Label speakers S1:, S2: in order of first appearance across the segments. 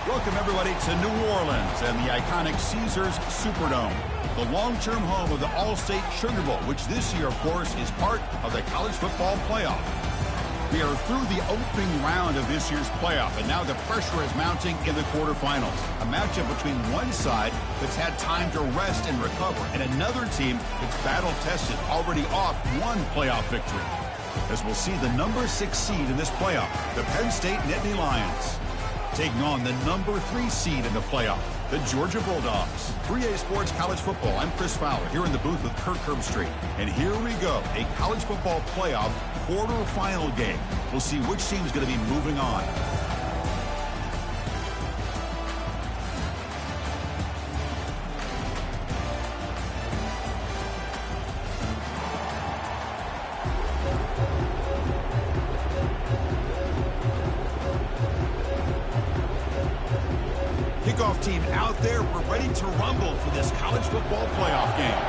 S1: Welcome, everybody, to New Orleans and the iconic Caesars Superdome, the long-term home of the All-State Sugar Bowl, which this year, of course, is part of the college football playoff. We are through the opening round of this year's playoff, and now the pressure is mounting in the quarterfinals. A matchup between one side that's had time to rest and recover, and another team that's battle-tested, already off one playoff victory. As we'll see the number 6 seed in this playoff, the Penn State Nittany Lions, taking on the number 3 seed in the playoff, the Georgia Bulldogs. 3A Sports College Football, I'm Chris Fowler, here in the booth with Kirk Herbstreit. And here we go, a college football playoff quarterfinal game. We'll see which team's going to be moving on. Kickoff team out there. We're ready to rumble for this college football playoff game.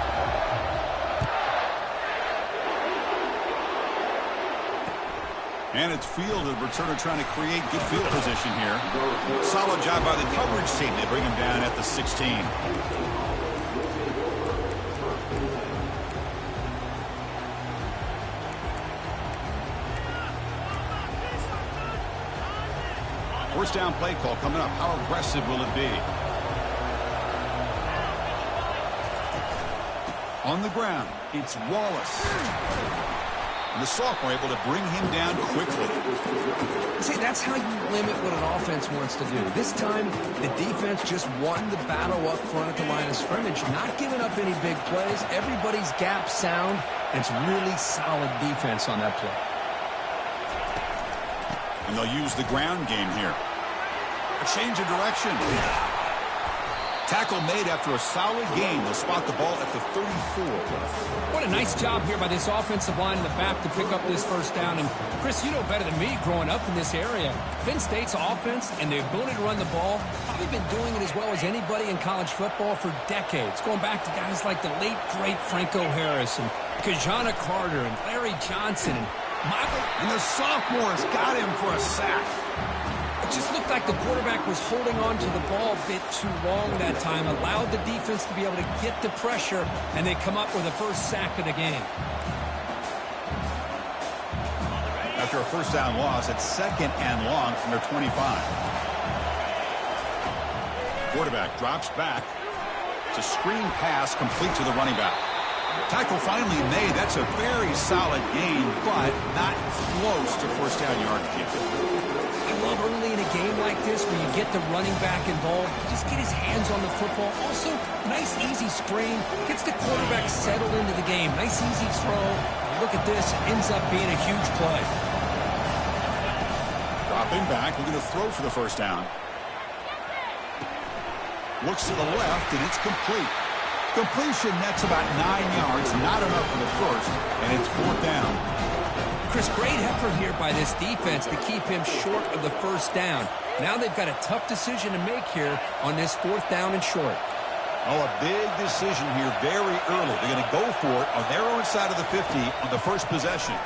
S1: And it's fielded. Returner trying to create good field position here. Solid job by the coverage team. They bring him down at the 16. First down play call coming up. How aggressive will it be? On the ground, it's Wallace. And the sophomore able to bring him down quickly.
S2: See, that's how you limit what an offense wants to do. This time, the defense just won the battle up front at the line of scrimmage, not giving up any big plays. Everybody's gap sound, and it's really solid defense on that play.
S1: And they'll use the ground game here. A change of direction. Tackle made after a solid gain. They'll spot the ball at the 34.
S3: What a nice job here by this offensive line in the back to pick up this first down. And, Chris, you know better than me growing up in this area. Penn State's offense and the ability to run the ball, probably been doing it as well as anybody in college football for decades, going back to guys like the late, great Franco Harris and Kajana Carter and Larry Johnson and Michael.
S1: And the sophomores got him for a sack.
S3: It just looked like the quarterback was holding on to the ball a bit too long that time, allowed the defense to be able to get the pressure, and they come up with a first sack of the game.
S1: After a first down loss, it's 2nd and long from their 25. Quarterback drops back. It's a screen pass complete to the running back. Tackle finally made. That's a very solid gain, but not close to first down yardage.
S3: I love early in a game like this where you get the running back involved, just get his hands on the football. Also, nice easy screen, gets the quarterback settled into the game. Nice easy throw. And look at this, it ends up being a huge play.
S1: Dropping back, we're going to throw for the first down. Looks to the left, and it's complete. Completion, that's about 9 yards, not enough for the first, and it's 4th down.
S3: Chris, great effort here by this defense to keep him short of the first down. Now they've got a tough decision to make here on this 4th down and short.
S1: Oh, a big decision here very early. They're going to go for it on their own side of the 50 on the first possession.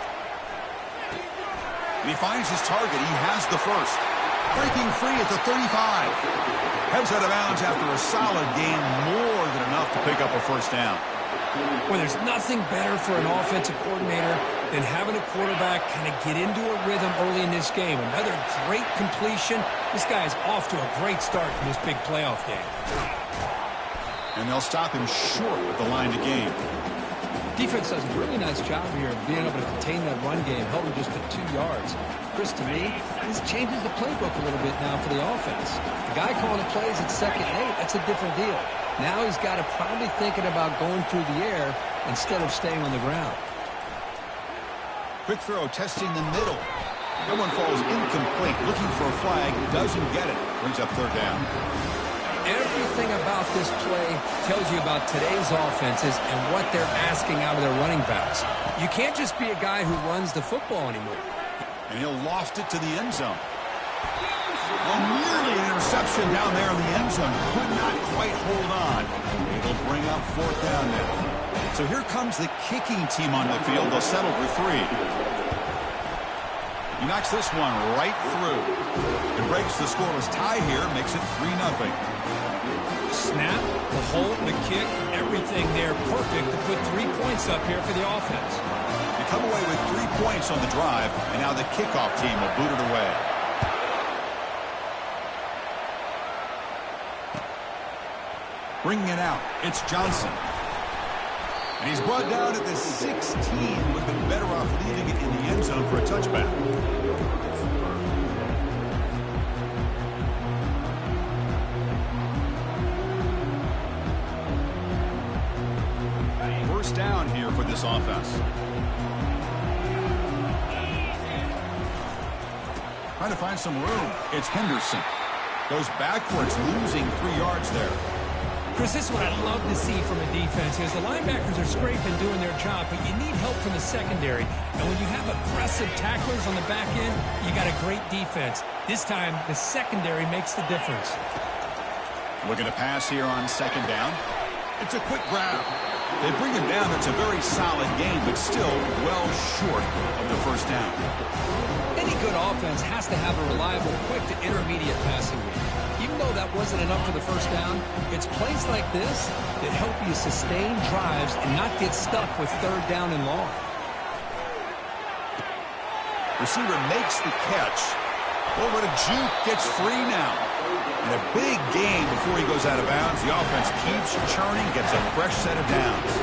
S1: And he finds his target. He has the first. Breaking free at the 35. Heads out of bounds after a solid gain, more than enough to pick up a first down.
S3: Well, there's nothing better for an offensive coordinator than having a quarterback kind of get into a rhythm early in this game. Another great completion. This guy is off to a great start in this big playoff game.
S1: And they'll stop him short at the line to gain.
S3: Defense does a really nice job here of being able to contain that run game, held him just to 2 yards. Chris, to me, this changes the playbook a little bit now for the offense. The guy calling the plays at 2nd and 8, that's a different deal. Now he's got to probably thinking about going through the air instead of staying on the ground.
S1: Quick throw, testing the middle. That one falls incomplete. Looking for a flag, doesn't get it. Brings up 3rd down.
S3: Everything about this play tells you about today's offenses and what they're asking out of their running backs. You can't just be a guy who runs the football anymore.
S1: And he'll loft it to the end zone. Well, nearly an interception down there in the end zone. Could not quite hold on. It'll bring up 4th down now. So here comes the kicking team on the field. They'll settle for 3. He knocks this one right through. It breaks the scoreless tie here, makes it 3-0.
S3: Snap, the hold, the kick, everything there perfect to put 3 points up here for the offense.
S1: They come away with 3 points on the drive, and now the kickoff team will boot it away. Bringing it out, it's Johnson. And he's brought down at the 16. Would have been better off leaving it in the end zone for a touchback. First down here for this offense. Trying to find some room. It's Henderson. Goes backwards, losing 3 yards there.
S3: Chris, this is what I love to see from a defense is the linebackers are scraping, doing their job, but you need help from the secondary. And when you have aggressive tacklers on the back end, you got a great defense. This time, the secondary makes the difference.
S1: Looking to pass here on second down. It's a quick grab. They bring him down. It's a very solid game, but still well short of the first down.
S2: Any good offense has to have a reliable, quick to intermediate passing game. Even though that wasn't enough for the first down, it's plays like this that help you sustain drives and not get stuck with third down and long.
S1: Receiver makes the catch. Over to Juke, gets free now. And a big game before he goes out of bounds. The offense keeps churning, gets a fresh set of downs.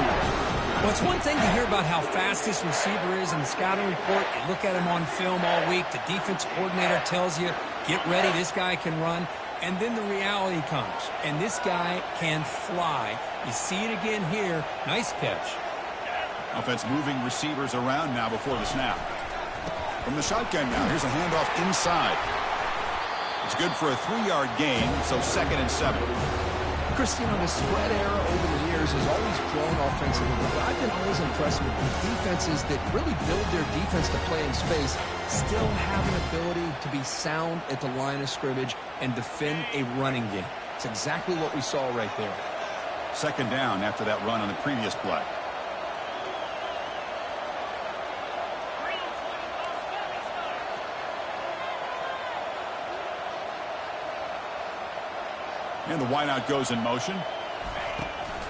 S3: Well, it's one thing to hear about how fast this receiver is in the scouting report. You look at him on film all week. The defense coordinator tells you, get ready, this guy can run. And then the reality comes, and this guy can fly. You see it again here. Nice catch.
S1: Offense moving receivers around now before the snap. From the shotgun now, here's a handoff inside. It's good for a 3-yard gain, so 2nd and 7.
S2: Chris, you know, the spread era over the years has always grown offensively, but I've been always impressed with defenses that really build their defense to play in space, still have an ability to be sound at the line of scrimmage and defend a running game. It's exactly what we saw right there.
S1: 2nd down after that run on the previous play. And the wideout goes in motion.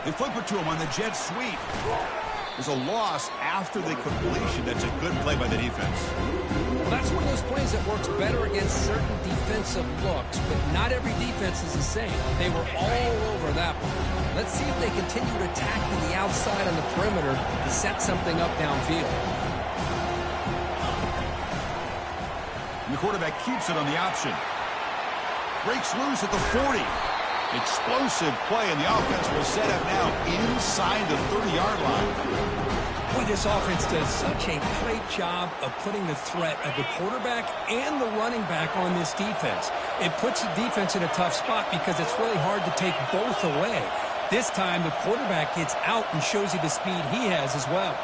S1: They flip it to him on the jet sweep. There's a loss after the completion. That's a good play by the defense.
S2: Well, that's one of those plays that works better against certain defensive looks, but not every defense is the same. They were all over that one. Let's see if they continue to attack to the outside on the perimeter to set something up downfield.
S1: And the quarterback keeps it on the option. Breaks loose at the 40. Explosive play, and the offense will set up now inside the 30-yard line.
S3: Boy, this offense does such a great job of putting the threat of the quarterback and the running back on this defense. It puts the defense in a tough spot because it's really hard to take both away. This time, the quarterback gets out and shows you the speed he has as well.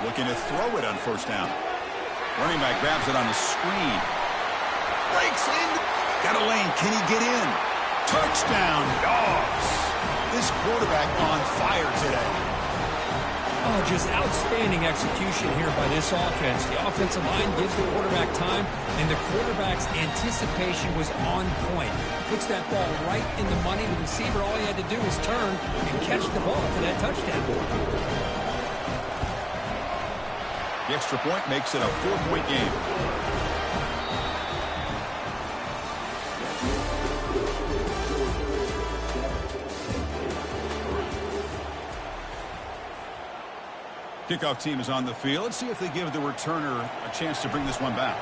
S1: Looking to throw it on first down. Running back grabs it on the screen. Breaks in. Got a lane. Can he get in? Touchdown, Dogs. This quarterback on fire today.
S3: Oh, just outstanding execution here by this offense. The offensive line gives the quarterback time, and the quarterback's anticipation was on point. Puts that ball right in the money. The receiver, all he had to do was turn and catch the ball for that touchdown.
S1: The extra point makes it a 4-point game. Kickoff team is on the field. Let's see if they give the returner a chance to bring this one back.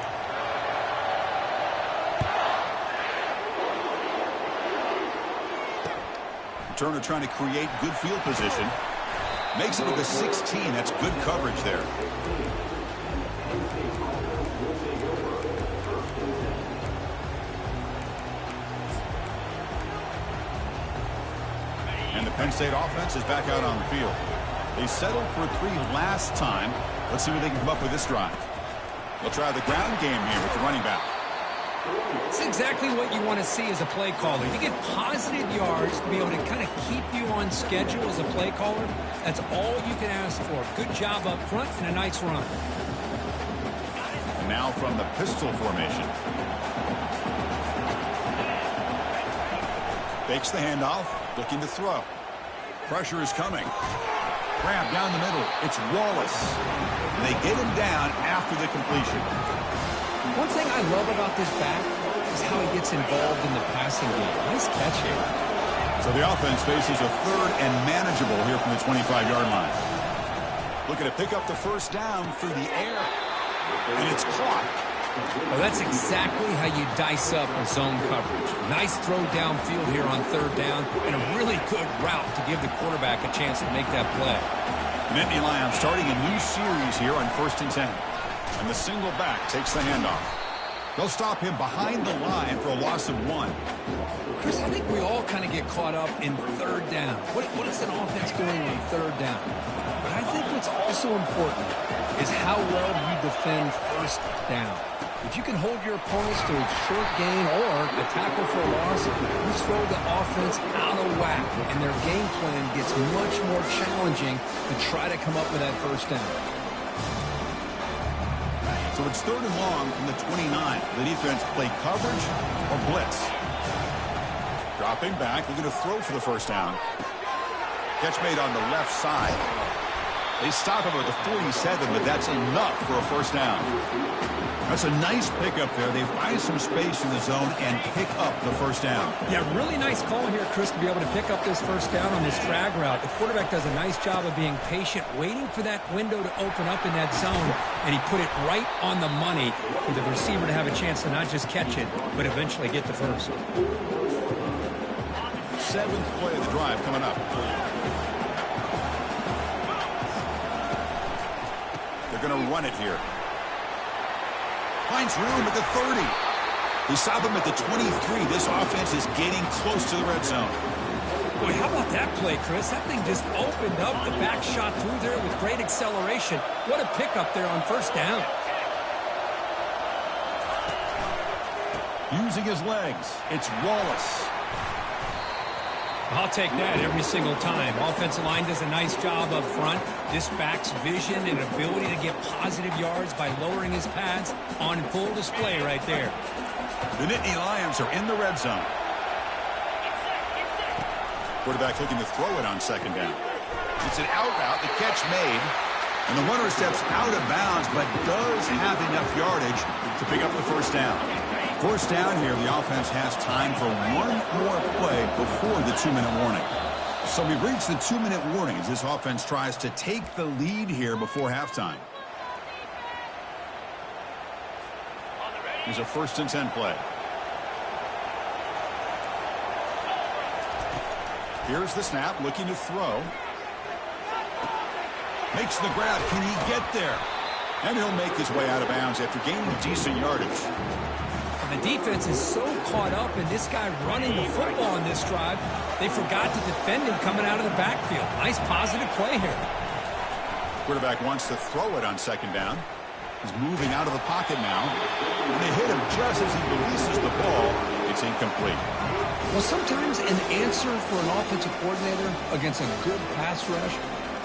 S1: Returner trying to create good field position. Makes it with a 16. That's good coverage there. And the Penn State offense is back out on the field. They settled for 3 last time. Let's see what they can come up with this drive. They'll try the ground game here with the running back.
S3: It's exactly what you want to see as a play caller. You get positive yards to be able to kind of keep you on schedule as a play caller. That's all you can ask for. Good job up front and a nice run.
S1: Now from the pistol formation. Fakes the handoff, looking to throw. Pressure is coming. Grab down the middle. It's Wallace. They get him down after the completion.
S2: One thing I love about this back is how he gets involved in the passing game. Nice catch here.
S1: So the offense faces a third and manageable here from the 25-yard line. Looking to pick up the first down through the air. And it's caught.
S3: Well, that's exactly how you dice up a zone coverage. Nice throw downfield here on third down, and a really good route to give the quarterback a chance to make that play.
S1: Nittany Lions starting a new series here on 1st and 10. And the single back takes the handoff. They'll stop him behind the line for a loss of 1.
S3: Chris, I think we all kind of get caught up in third down. What is an offense doing on third down? But I think what's also important is how well you defend first down. If you can hold your opponents to a short gain or a tackle for a loss, you throw the offense out of whack, and their game plan gets much more challenging to try to come up with that first down.
S1: So it's 3rd and long from the 29. The defense play coverage or blitz. Dropping back, looking to throw for the first down. Catch made on the left side. They stop him at the 47, but that's enough for a first down. That's a nice pickup there. They find some space in the zone and pick up the first down.
S3: Yeah, really nice call here, Chris, to be able to pick up this first down on this drag route. The quarterback does a nice job of being patient, waiting for that window to open up in that zone, and he put it right on the money for the receiver to have a chance to not just catch it, but eventually get the first.
S1: 7th play of the drive coming up. They're going to run it here. Finds room at the 30. They stop him at the 23. This offense is getting close to the red zone.
S3: Boy, how about that play, Chris? That thing just opened up. The back shot through there with great acceleration. What a pickup there on first down.
S1: Using his legs, it's Wallace.
S3: I'll take that every single time. Offensive line does a nice job up front. This back's vision and ability to get positive yards by lowering his pads on full display right there.
S1: The Nittany Lions are in the red zone. Quarterback looking to throw it on 2nd down. It's an out route, the catch made, and the runner steps out of bounds, but does have enough yardage to pick up the first down. First down here, the offense has time for one more play before the 2-minute warning. So we've reached the 2-minute warning as this offense tries to take the lead here before halftime. Here's a 1st and 10 play. Here's the snap, looking to throw. Makes the grab. Can he get there? And he'll make his way out of bounds after gaining decent yardage.
S3: The defense is so caught up in this guy running the football on this drive, they forgot to defend him coming out of the backfield. Nice positive play here.
S1: Quarterback wants to throw it on 2nd down. He's moving out of the pocket now. And they hit him just as he releases the ball. It's incomplete.
S2: Well, sometimes an answer for an offensive coordinator against a good pass rush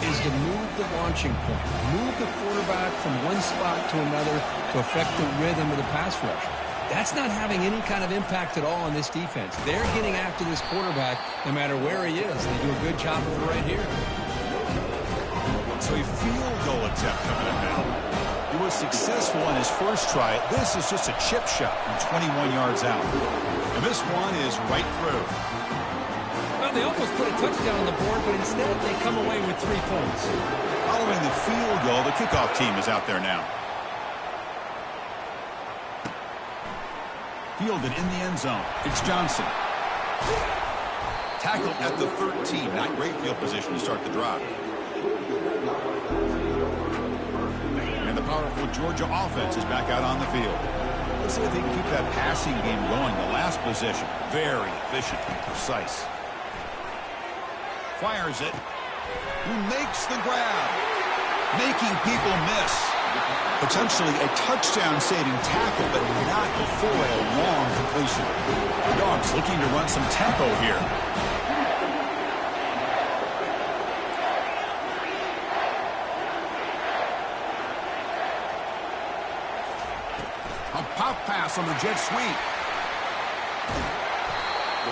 S2: is to move the launching point. Move the quarterback from one spot to another to affect the rhythm of the pass rush. That's not having any kind of impact at all on this defense. They're getting after this quarterback no matter where he is. They do a good job of it right here.
S1: So a field goal attempt coming up now. He was successful on his first try. This is just a chip shot from 21 yards out. And this one is right through.
S3: Well, they almost put a touchdown on the board, but instead they come away with 3 points.
S1: Following the field goal, the kickoff team is out there now. Fielded in the end zone. It's Johnson. Tackled at the 13. Not great field position to start the drive. And the powerful Georgia offense is back out on the field. Let's see if they can keep that passing game going. The last possession, very efficient and precise. Fires it. Who makes the grab? Making people miss. Potentially a touchdown-saving tackle, but not before a long completion. The Dogs looking to run some tempo here. pass on the jet sweep.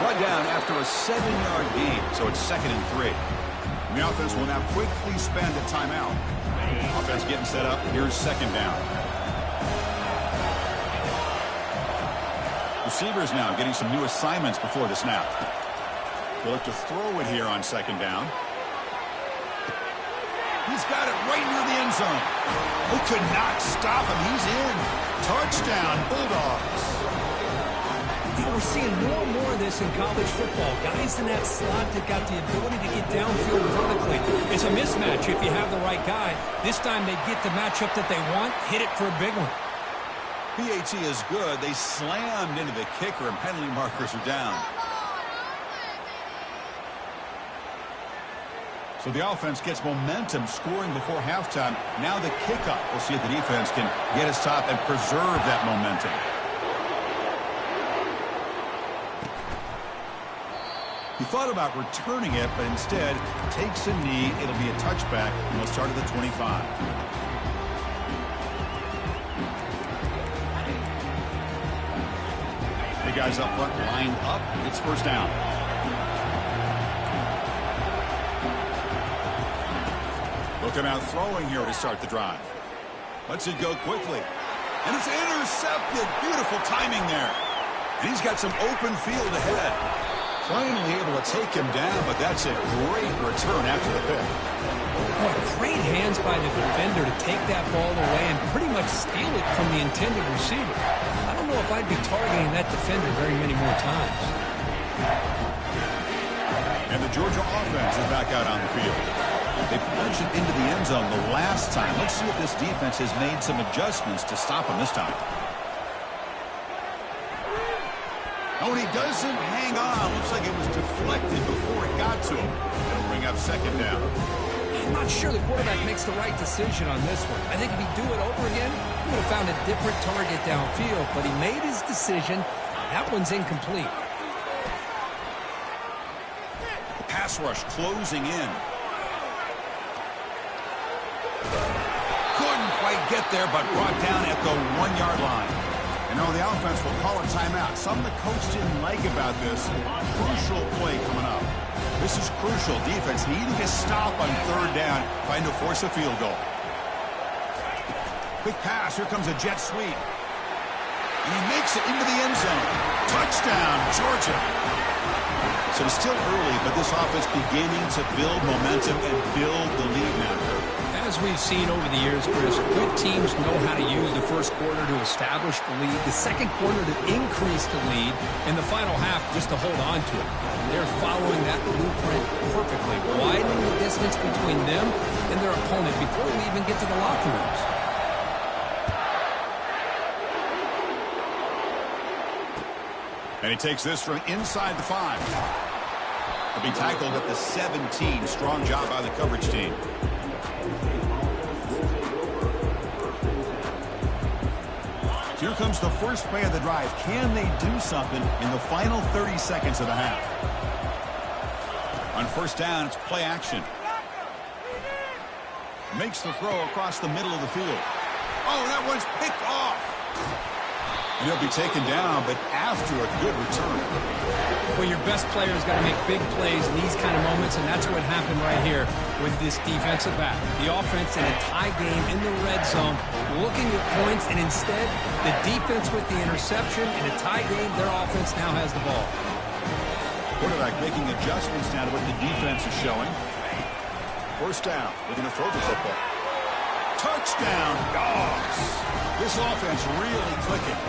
S1: Brought down after a 7-yard gain, so it's 2nd and 3. The offense will now quickly spend a timeout. Offense getting set up. Here's 2nd down. Receivers now getting some new assignments before the snap. They'll look to throw it here on 2nd down. He's got it right near the end zone. Who could not stop him? He's in. Touchdown, Bulldogs.
S3: We're seeing more and more of this in college football. Guys in that slot that got the ability to get downfield vertically. It's a mismatch if you have the right guy. This time they get the matchup that they want, hit it for a big one.
S1: PAT is good. They slammed into the kicker, and penalty markers are down. So the offense gets momentum scoring before halftime. Now the kickoff. We'll see if the defense can get his top and preserve that momentum. He thought about returning it, but instead takes a knee. It'll be a touchback, and he'll start at the 25. The guys up front lined up. It's 1st down. Looking out throwing here to start the drive. Lets it go quickly. And it's intercepted. Beautiful timing there. And he's got some open field ahead. Finally able to take him down, but that's a great return after the pick.
S3: Boy, great hands by the defender to take that ball away and pretty much steal it from the intended receiver. I don't know if I'd be targeting that defender very many more times.
S1: And the Georgia offense is back out on the field. They punched it into the end zone the last time. Let's see if this defense has made some adjustments to stop him this time. Oh, and he doesn't hang on. Looks like it was deflected before it got to him. It'll bring up 2nd down.
S3: I'm not sure the quarterback makes the right decision on this one. I think if he'd do it over again, he would have found a different target downfield, but he made his decision. That one's incomplete.
S1: The pass rush closing in. Couldn't quite get there, but brought down at the 1-yard line. And now the offense will call a timeout. Something the coach didn't like about this. Crucial play coming up. This is crucial. Defense needing to stop on 3rd down, trying to force a field goal. Quick pass. Here comes a jet sweep. And he makes it into the end zone. Touchdown, Georgia. So it's still early, but this offense beginning to build momentum and build the lead now.
S3: As we've seen over the years, Chris, good teams know how to use the first quarter to establish the lead, the second quarter to increase the lead, and the final half just to hold on to it. They're following that blueprint perfectly, widening the distance between them and their opponent before we even get to the locker rooms.
S1: And he takes this from inside the 5. He'll be tackled at the 17. Strong job by the coverage team. Here comes the first play of the drive. Can they do something in the final 30 seconds of the half? On 1st down, it's play action. Makes the throw across the middle of the field. Oh, that one's picked off. And he'll be taken down, but after a good return.
S3: Well, your best player's got to make big plays in these kind of moments, and that's what happened right here with this defensive back. The offense in a tie game in the red zone, looking at points, and instead, the defense with the interception. In a tie game, their offense now has the ball.
S1: Quarterback making adjustments now to what the defense is showing. 1st down, looking to throw the football. Touchdown, Dogs. This offense really clicking.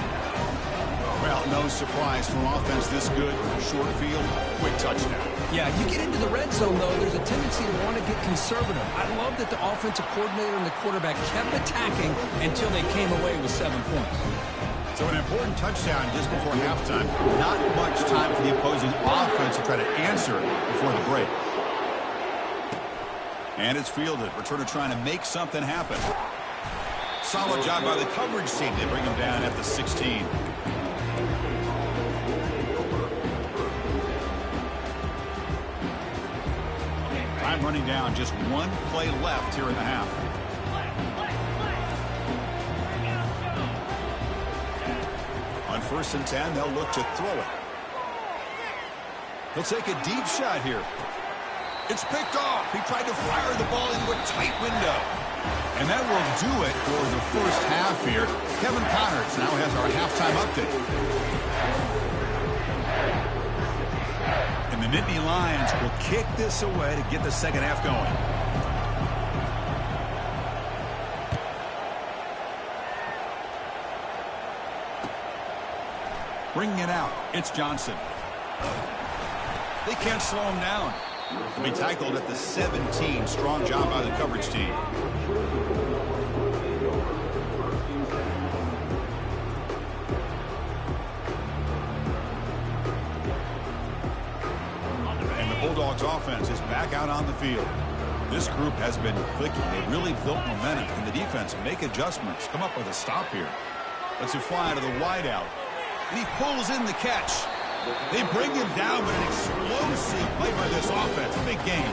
S1: Well, no surprise from offense this good. Short field, quick touchdown.
S3: Yeah, you get into the red zone, though, there's a tendency to want to get conservative. I love that the offensive coordinator and the quarterback kept attacking until they came away with 7 points.
S1: So an important touchdown just before halftime. Not much time for the opposing offense to try to answer before the break. And it's fielded. Returner trying to make something happen. Solid job by the coverage team. They bring him down at the 16. Time running down. Just 1 play left here in the half. first and 10, they'll look to throw it. He'll take a deep shot here. It's picked off. He tried to fire the ball into a tight window. And that will do it for the first half here. Kevin Connors now has our halftime update. And the Nittany Lions will kick this away to get the second half going. Bringing it out, it's Johnson. They can't slow him down. He'll be tackled at the 17. Strong job by the coverage team. And the Bulldogs offense is back out on the field. This group has been clicking. They really built momentum. And the defense make adjustments. Come up with a stop here. Lets it fly to the wideout. And he pulls in the catch. They bring him down with an explosive play by this offense. Big game.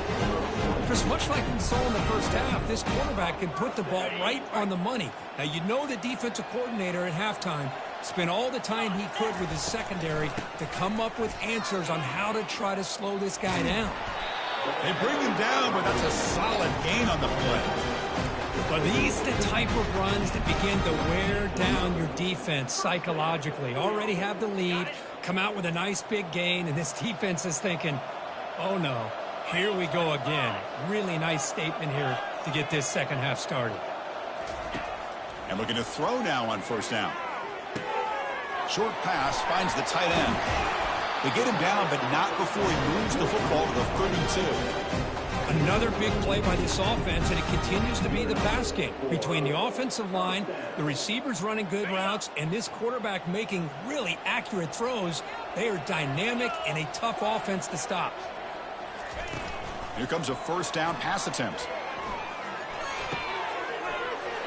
S3: Chris, much like we saw in the first half, this quarterback can put the ball right on the money. Now, you know the defensive coordinator at halftime spent all the time he could with his secondary to come up with answers on how to try to slow this guy down.
S1: They bring him down, but that's a solid gain on the play.
S3: Are these the type of runs that begin to wear down your defense psychologically? Already have the lead, come out with a nice big gain, and this defense is thinking, oh no, here we go again. Really nice statement here to get this second half started.
S1: And looking to throw now on first down. Short pass finds the tight end. They get him down, but not before he moves the football to the 32.
S3: Another big play by this offense, and it continues to be the pass game between the offensive line, the receivers running good routes, and this quarterback making really accurate throws. They are dynamic and a tough offense to stop.
S1: Here comes a first down pass attempt.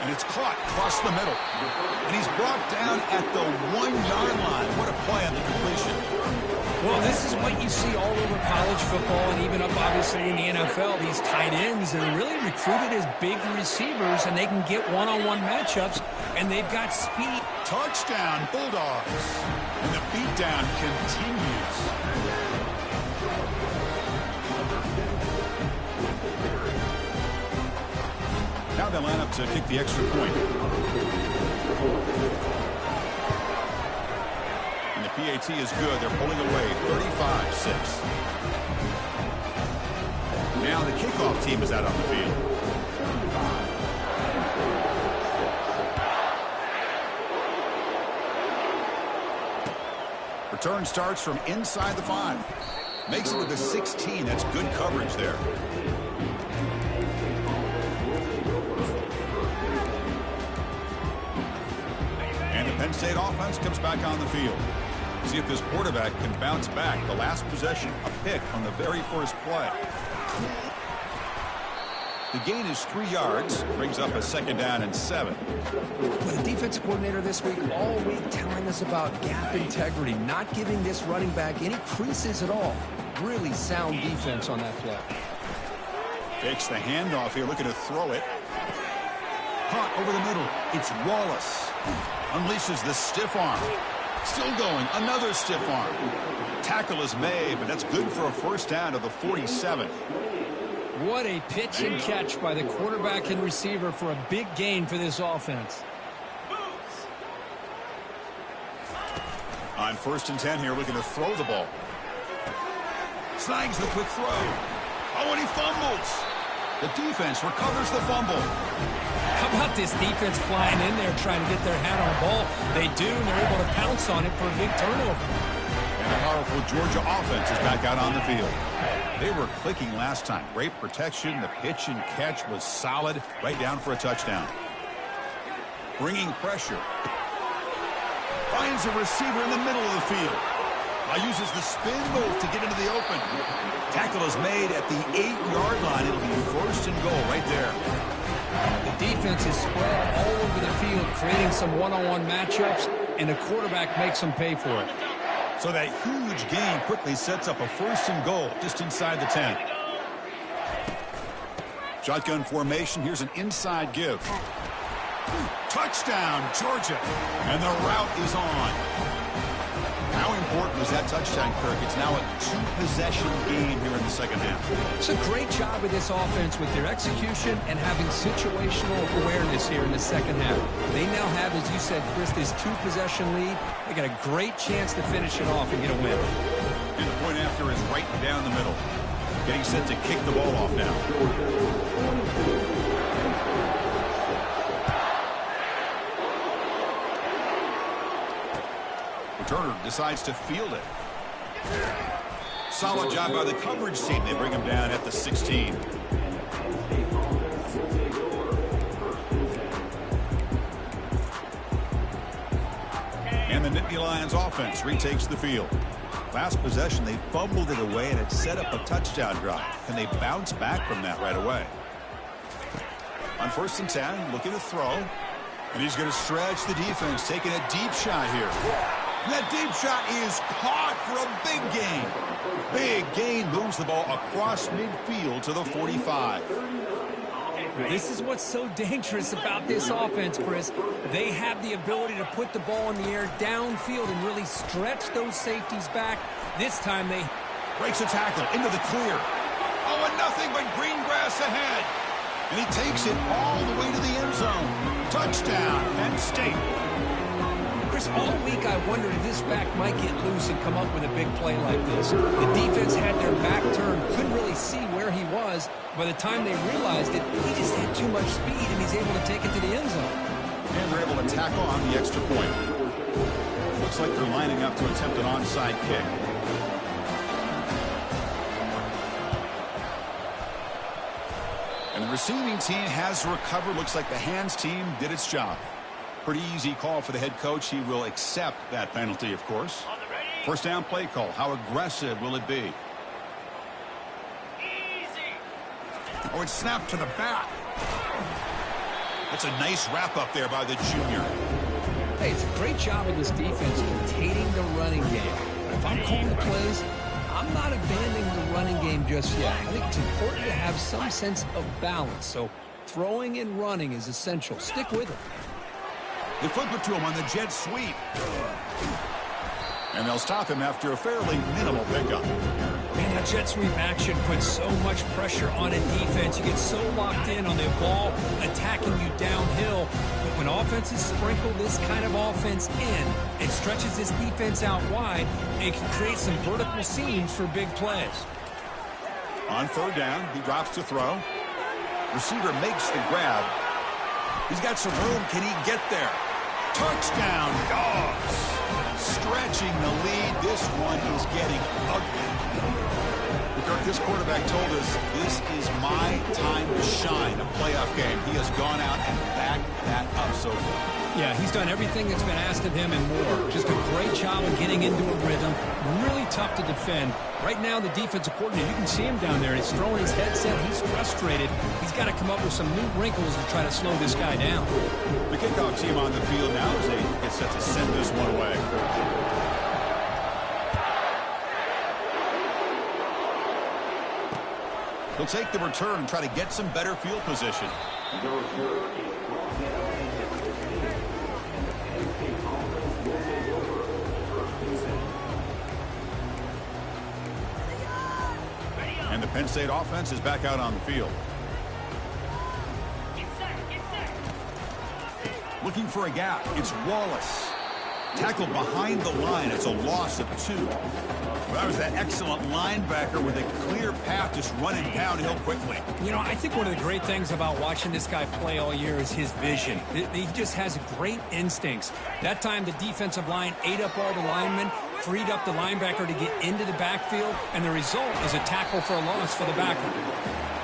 S1: And it's caught across the middle. And he's brought down at the 1-yard line. What a play on the completion.
S3: Well, this is what you see all over college football and even up, obviously, in the NFL. These tight ends are really recruited as big receivers, and they can get one-on-one matchups, and they've got speed.
S1: Touchdown, Bulldogs. And the beatdown continues. Now they line up to kick the extra point. And the PAT is good. They're pulling away 35-6. Now the kickoff team is out on the field. Return starts from inside the 5. Makes it with the 16. That's good coverage there. And the Penn State offense comes back on the field. See if this quarterback can bounce back. The last possession, a pick on the very first play. The gain is 3 yards. Brings up a second down and 7.
S2: Well, the defensive coordinator this week all week telling us about gap integrity, not giving this running back any creases at all. Really sound defense on that play.
S1: Takes the handoff here, looking to throw it. Caught over the middle. It's Wallace. Unleashes the stiff arm. Still going. Another stiff arm. Tackle is made, but that's good for a first down to the 47.
S3: What a pitch and catch by the quarterback and receiver for a big gain for this offense.
S1: On first and 10 here, looking to throw the ball. Snags the quick throw. Oh, and he fumbles. The defense recovers the fumble.
S3: How about this defense flying in there trying to get their hat on the ball? They do, and they're able to pounce on it for a big turnover.
S1: And a powerful Georgia offense is back out on the field. They were clicking last time. Great protection. The pitch and catch was solid. Right down for a touchdown. Bringing pressure. Finds a receiver in the middle of the field. Now uses the spin move to get into the open. Tackle is made at the 8-yard line. It'll be first and goal right there.
S3: The defense is spread all over the field, creating some one-on-one matchups, and the quarterback makes them pay for it.
S1: So that huge gain quickly sets up a first and goal just inside the 10. Shotgun formation. Here's an inside give. Touchdown, Georgia. And the route is on. important was that touchdown, Kirk? It's now a two-possession game here in the second half.
S2: It's a great job of this offense with their execution and having situational awareness here in the second half. They now have, as you said, Chris, this two-possession lead. They got a great chance to finish it off and get a win.
S1: And the point after is right down the middle. Getting set to kick the ball off now. Turner decides to field it. Solid job by the coverage team. They bring him down at the 16. And the Nittany Lions offense retakes the field. Last possession, they fumbled it away, and it set up a touchdown drive. Can they bounce back from that right away? On 1st and 10, looking to throw. And he's going to stretch the defense, taking a deep shot here. That deep shot is caught for a big gain. Big gain moves the ball across midfield to the 45.
S2: This is what's so dangerous about this offense, Chris. They have the ability to put the ball in the air downfield and really stretch those safeties back. This time they
S1: breaks a tackle into the clear. Oh, and nothing but green grass ahead. And he takes it all the way to the end zone. Touchdown, Penn State.
S2: All week I wondered if this back might get loose and come up with a big play like this. The defense had their back turned, couldn't really see where he was. By the time they realized it, he just had too much speed, and he's able to take it to the end zone.
S1: And they're able to tack on the extra point. Looks like they're lining up to attempt an onside kick. And the receiving team has recovered. Looks like the hands team did its job. Pretty easy call for the head coach. He will accept that penalty, of course. First down play call. How aggressive will it be? Easy. Oh, it's snapped to the back. That's a nice wrap up there by the junior.
S2: Hey, it's a great job of this defense containing the running game. But if I'm calling the plays, I'm not abandoning the running game just yet. I think it's important to have some sense of balance. So throwing and running is essential. Stick with it.
S1: They flip it to him on the jet sweep. And they'll stop him after a fairly minimal pickup.
S2: Man, that jet sweep action puts so much pressure on a defense. You get so locked in on the ball attacking you downhill. But when offenses sprinkle this kind of offense in, it stretches this defense out wide and can create some vertical seams for big plays.
S1: On 3rd down, he drops to throw. Receiver makes the grab. He's got some room. Can he get there? Touchdown, Dogs. Stretching the lead. This one is getting ugly. Kirk, this quarterback told us this is my time to shine, a playoff game. He has gone out and backed that up so far.
S2: Yeah, he's done everything that's been asked of him and more. Just a great job of getting into a rhythm. Really tough to defend. Right now, the defensive coordinator, you can see him down there. He's throwing his headset. He's frustrated. He's got to come up with some new wrinkles to try to slow this guy down.
S1: The kickoff team on the field now as they get set to send this one away. He'll take the return and try to get some better field position. And the Penn State offense is back out on the field. Looking for a gap. It's Wallace. Tackled behind the line. It's a loss of 2. Well, that was that excellent linebacker with a clear path just running downhill quickly.
S2: You know, I think one of the great things about watching this guy play all year is his vision. He just has great instincts. That time the defensive line ate up all the linemen, freed up the linebacker to get into the backfield, and the result is a tackle for a loss for the backer.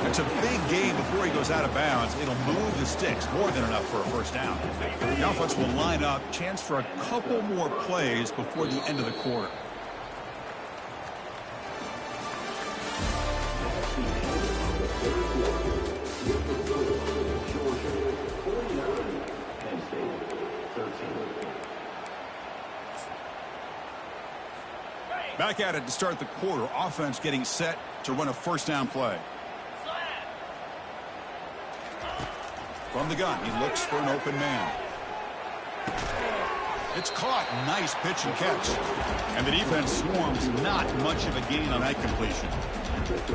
S1: It's a big game before he goes out of bounds. It'll move the sticks more than enough for a first down. The offense will line up. Chance for a couple more plays before the end of the quarter. Back at it to start the quarter. Offense getting set to run a first down play. From the gun, he looks for an open man. It's caught. Nice pitch and catch. And the defense swarms. Not much of a gain on that completion.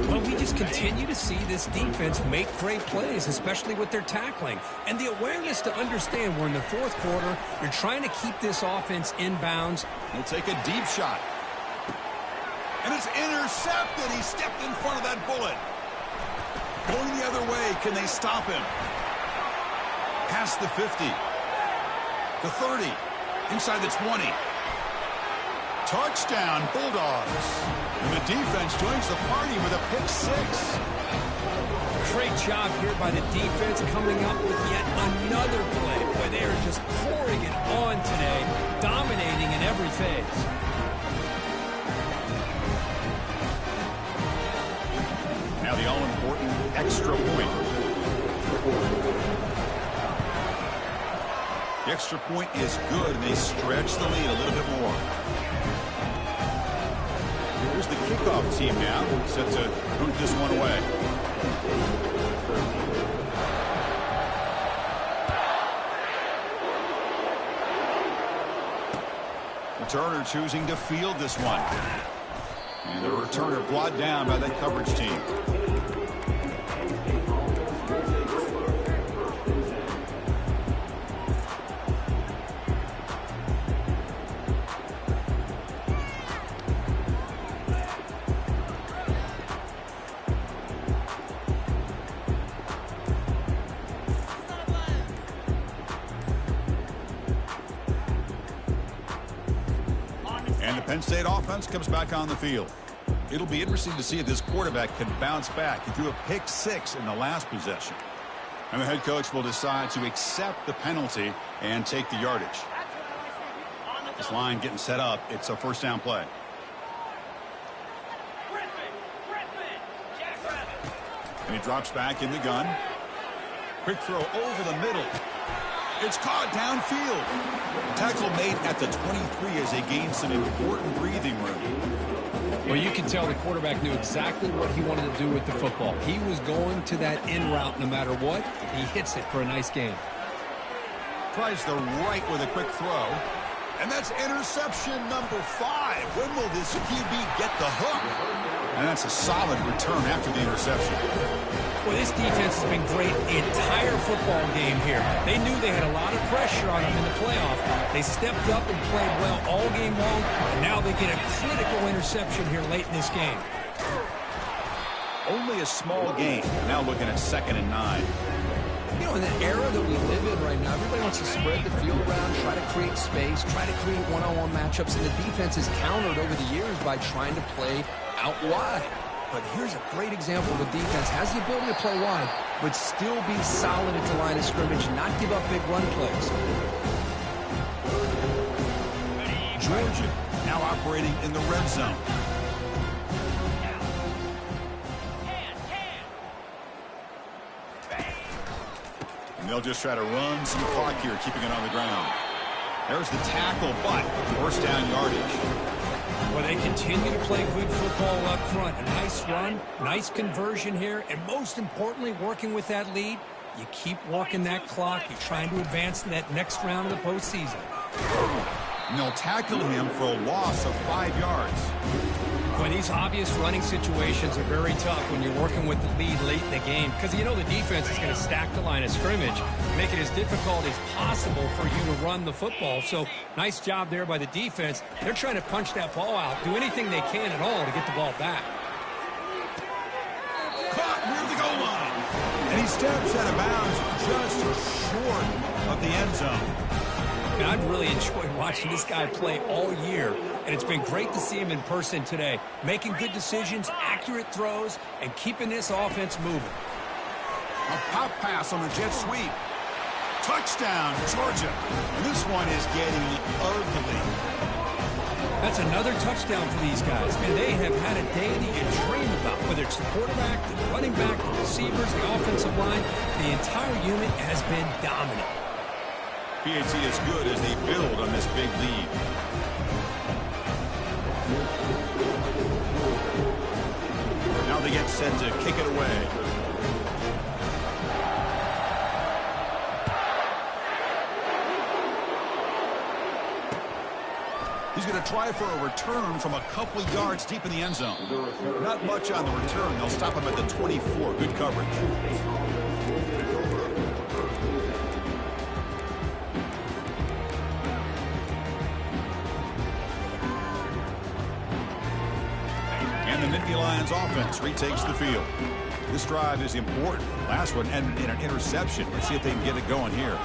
S3: Well, we just continue to see this defense make great plays, especially with their tackling. And the awareness to understand we're in the fourth quarter, you're trying to keep this offense in bounds.
S1: He'll take a deep shot. And it's intercepted. He stepped in front of that bullet. Going the other way. Can they stop him? Past the 50. The 30. Inside the 20. Touchdown, Bulldogs. And the defense joins the party with a pick six.
S3: Great job here by the defense coming up with yet another play where they are just pouring it on today, dominating in every phase.
S1: Now the all-important extra point. The extra point is good, and they stretch the lead a little bit more. Here's the kickoff team now, set to boot this one away. Returner choosing to field this one. And the returner brought down by that coverage team. And the Penn State offense comes back on the field. It'll be interesting to see if this quarterback can bounce back. He threw a pick six in the last possession. And the head coach will decide to accept the penalty and take the yardage. This line getting set up. It's a first down play. And he drops back in the gun. Quick throw over the middle. It's caught downfield. Tackle made at the 23 as they gain some important breathing room.
S3: Well, you can tell the quarterback knew exactly what he wanted to do with the football. He was going to that in route no matter what. He hits it for a nice gain.
S1: Tries the right with a quick throw. And that's interception number 5. When will this QB get the hook? And that's a solid return after the interception.
S3: Well, this defense has been great the entire football game here. They knew they had a lot of pressure on them in the playoff. They stepped up and played well all game long, and now they get a critical interception here late in this game.
S1: Only a small gain. Now looking at 2nd and 9.
S2: You know, in the era that we live in right now, everybody wants to spread the field around, try to create space, try to create one-on-one matchups, and the defense is countered over the years by trying to play out wide. But here's a great example of a defense has the ability to play wide, but still be solid at the line of scrimmage, not give up big run plays.
S1: Georgia now operating in the red zone. And they'll just try to run some clock here, keeping it on the ground. There's the tackle, but first down yardage.
S3: Well, they continue to play good football up front. A nice run, nice conversion here, and most importantly, working with that lead, you keep walking that clock. You're trying to advance to that next round of the postseason.
S1: And they'll tackle him for a loss of 5 yards.
S3: Well, these obvious running situations are very tough when you're working with the lead late in the game because you know the defense is going to stack the line of scrimmage, make it as difficult as possible for you to run the football. So nice job there by the defense. They're trying to punch that ball out, do anything they can at all to get the ball back.
S1: Caught near the goal line. And he steps out of bounds just short of the end zone.
S3: And I've really enjoyed watching this guy play all year, and it's been great to see him in person today, making good decisions, accurate throws, and keeping this offense moving.
S1: A pop pass on the jet sweep. Touchdown, Georgia. And this one is getting ugly.
S3: That's another touchdown for these guys, and they have had a day that you dream about, whether it's the quarterback, the running back, the receivers, the offensive line. The entire unit has been dominant.
S1: PAT is good as they build on this big lead. Now they get set to kick it away. to try for a return from a couple yards deep in the end zone. Not much on the return. They'll stop him at the 24. Good coverage. And the Nittany Lions offense retakes the field. This drive is important. Last one ended in an interception. Let's see if they can get it going here.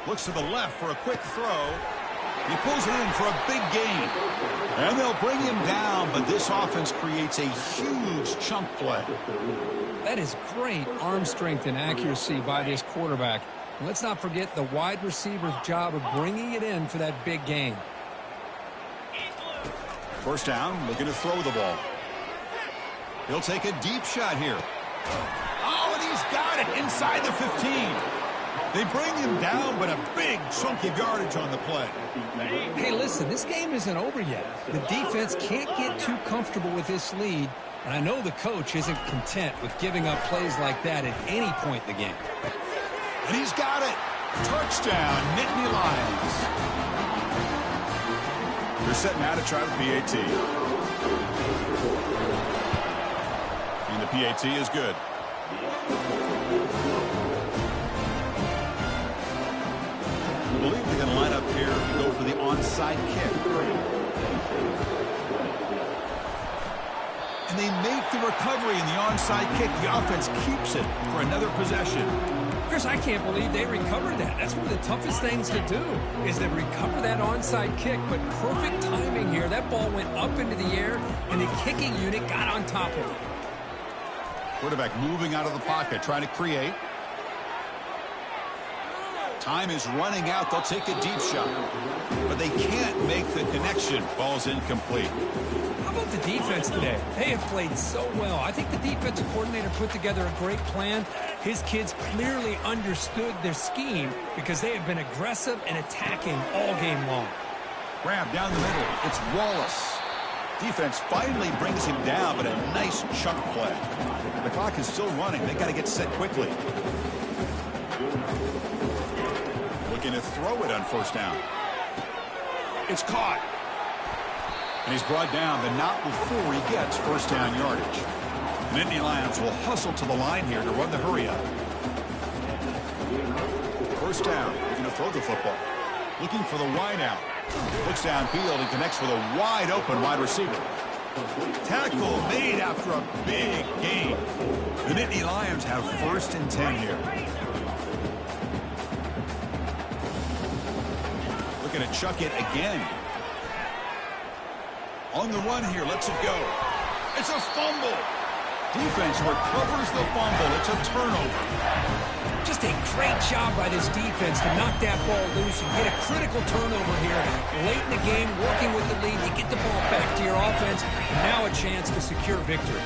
S1: Looks to the left for a quick throw. He pulls it in for a big gain. And they'll bring him down, but this offense creates a huge chunk play.
S3: That is great arm strength and accuracy by this quarterback. And let's not forget the wide receiver's job of bringing it in for that big gain.
S1: First down, looking to throw the ball. He'll take a deep shot here. Oh, and he's got it inside the 15. They bring him down, but a big chunk of yardage on the play.
S3: Hey, listen, this game isn't over yet. The defense can't get too comfortable with this lead, and I know the coach isn't content with giving up plays like that at any point in the game.
S1: And he's got it. Touchdown, Nittany Lions. They're set now to try the PAT. And the PAT is good. I believe they're going to line up here to go for the onside kick. And they make the recovery in the onside kick. The offense keeps it for another possession.
S3: Chris, I can't believe they recovered that. That's one of the toughest things to do, is to recover that onside kick. But perfect timing here. That ball went up into the air, and the kicking unit got on top of it.
S1: Quarterback moving out of the pocket, trying to create. Time is running out. They'll take a deep shot. But they can't make the connection. Ball's incomplete.
S3: How about the defense today? They have played so well. I think the defensive coordinator put together a great plan. His kids clearly understood their scheme because they have been aggressive and attacking all game long.
S1: Grab down the middle. It's Wallace. Defense finally brings him down, but a nice chunk play. The clock is still running. They got to get set quickly. Looking to throw it on first down. It's caught. And he's brought down, but not before he gets first down yardage. The Nittany Lions will hustle to the line here to run the hurry up. First down. Looking to throw the football. Looking for the wide out. Looks downfield and connects with a wide open wide receiver. Tackle made after a big gain. The Nittany Lions have first and 10 here. Looking to chuck it again. On the run here, lets it go. It's a fumble. Defense recovers the fumble. It's a turnover.
S3: Just a great job by this defense to knock that ball loose and get a critical turnover here. Late in the game, working with the lead, you get the ball back to your offense, and now a chance to secure victory.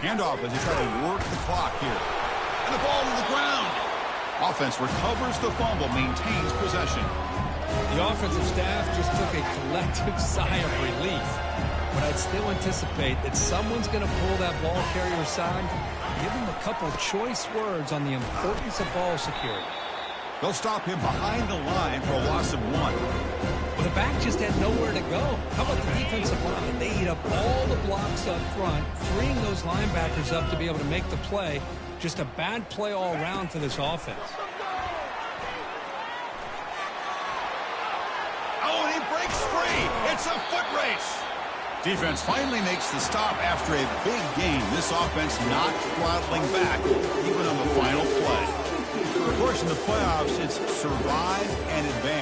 S1: Handoff as they try to work the clock here. And the ball to the ground. Offense recovers the fumble, maintains possession.
S3: The offensive staff just took a collective sigh of relief. But I'd still anticipate that someone's going to pull that ball carrier aside, give him a couple choice words on the importance of ball security.
S1: They'll stop him behind the line for a loss of 1.
S3: Well, the back just had nowhere to go. How about the defensive line? They eat up all the blocks up front, freeing those linebackers up to be able to make the play. Just a bad play all around for this offense.
S1: Oh, and he breaks free. It's a foot race. Defense finally makes the stop after a big gain. This offense not throttling back, even on the final play. Of course, in the playoffs, it's survive and advance.